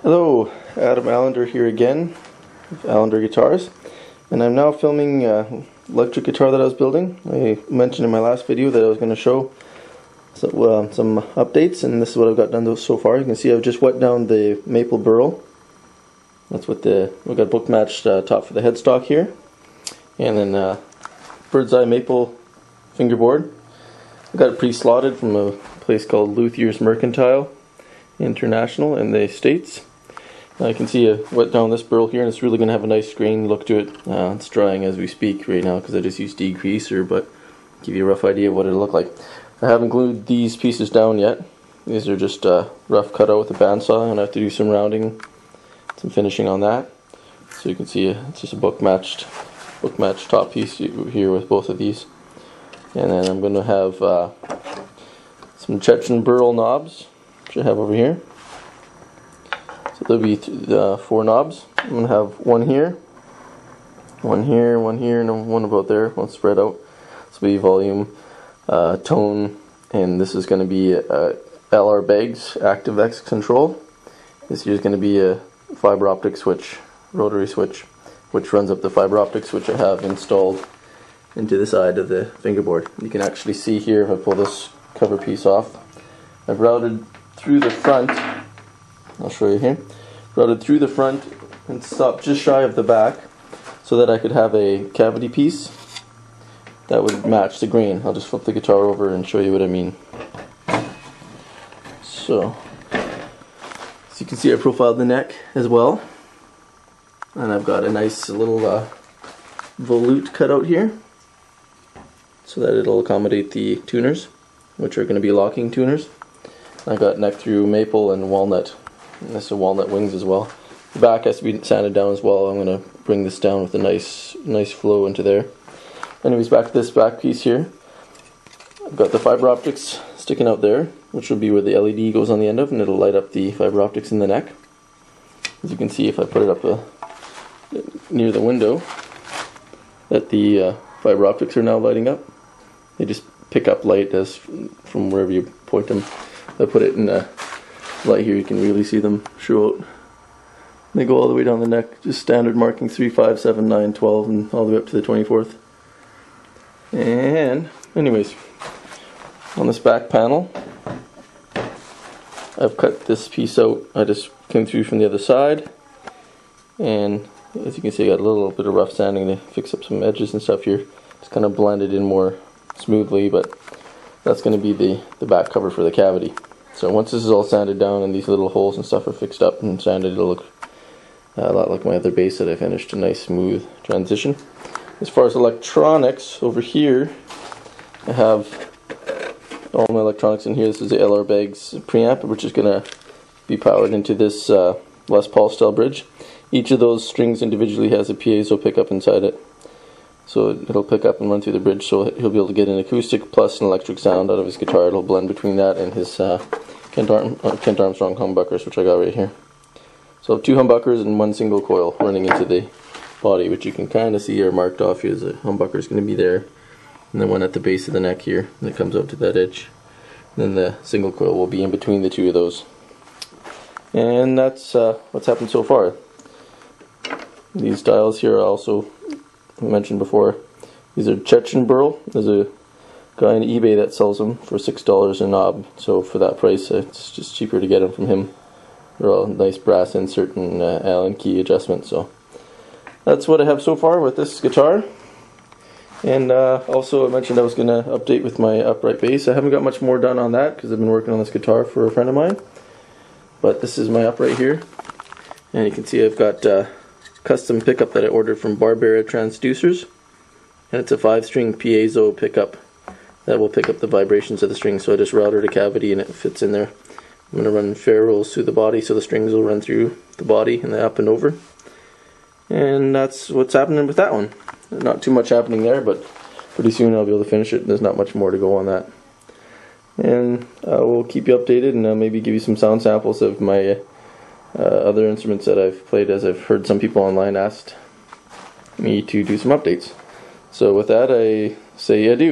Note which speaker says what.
Speaker 1: Hello, Adam Alander here again with Alander Guitars, and I'm now filming electric guitar that I was building. I mentioned in my last video that I was going to show some updates, and this is what I've got done so far. You can see I've just wet down the maple burl. That's what we've got book matched top for the headstock here, and then bird's eye maple fingerboard. I got it pre-slotted from a place called Luthier's Mercantile International in the States. I can see I wet down this burl here, and it's really going to have a nice grain look to it. It's drying as we speak right now because I just used degreaser, but give you a rough idea of what it'll look like. I haven't glued these pieces down yet. These are just rough cut out with a bandsaw, and I have to do some rounding, some finishing on that. So you can see it's just a book matched top piece here with both of these. And then I'm going to have some Chechen burl knobs, which I have over here. So there'll be 4 knobs. I'm going to have one here, one here, and one about there, one spread out. This will be volume, tone, and this is going to be LR Baggs Active X control. This here is going to be a fiber optic switch, rotary switch, which runs up the fiber optic switch I have installed into the side of the fingerboard. You can actually see here, if I pull this cover piece off, I've routed through the front. I'll show you here. Routed through the front and stopped just shy of the back so that I could have a cavity piece that would match the grain. I'll just flip the guitar over and show you what I mean. So, as you can see, I profiled the neck as well, and I've got a nice little volute cut out here so that it'll accommodate the tuners, which are going to be locking tuners. I got neck through maple and walnut, and this is walnut wings as well. The back has to be sanded down as well. I'm going to bring this down with a nice flow into there. Anyways, back to this back piece here. I've got the fiber optics sticking out there, which will be where the LED goes on the end of, and it'll light up the fiber optics in the neck. As you can see, if I put it up near the window, that the fiber optics are now lighting up. They just pick up light as from wherever you point them. If I put it in a light here, you can really see them show out. They go all the way down the neck, just standard marking 3, 5, 7, 9, 12, and all the way up to the 24th. And anyways, on this back panel, I've cut this piece out. I just came through from the other side, and as you can see, I got a little bit of rough sanding to fix up some edges and stuff here. Just kind of blend it in more smoothly, but that's going to be the back cover for the cavity. So once this is all sanded down and these little holes and stuff are fixed up and sanded, it'll look a lot like my other bass that I finished. A nice smooth transition. As far as electronics, over here I have all my electronics in here. This is the LR Baggs preamp, which is going to be powered into this Les Paul style bridge. Each of those strings individually has a piezo pickup inside it, so it'll pick up and run through the bridge, so he'll be able to get an acoustic plus an electric sound out of his guitar. It'll blend between that and his Kent Armstrong humbuckers, which I got right here. So 2 humbuckers and 1 single coil running into the body, which you can kind of see are marked off here. The humbucker is going to be there, and then one at the base of the neck here that comes out to that edge. And then the single coil will be in between the 2 of those. And that's what's happened so far. These dials here are also, I mentioned before, these are Chechen burl. There's a guy on eBay that sells them for $6 a knob, so for that price it's just cheaper to get them from him. They're all nice brass insert and Allen key adjustment. So that's what I have so far with this guitar. And also I mentioned I was going to update with my upright bass. I haven't got much more done on that because I've been working on this guitar for a friend of mine. But this is my upright here, and you can see I've got custom pickup that I ordered from Barbera Transducers, and it's a 5-string piezo pickup that will pick up the vibrations of the strings. So I just routed a cavity and it fits in there. I'm going to run ferrules through the body so the strings will run through the body and up and over, and that's what's happening with that one. Not too much happening there, but pretty soon I'll be able to finish it. There's not much more to go on that, and we'll keep you updated, and maybe give you some sound samples of my other instruments that I've played, as I've heard some people online asked me to do some updates. So with that, I say adieu.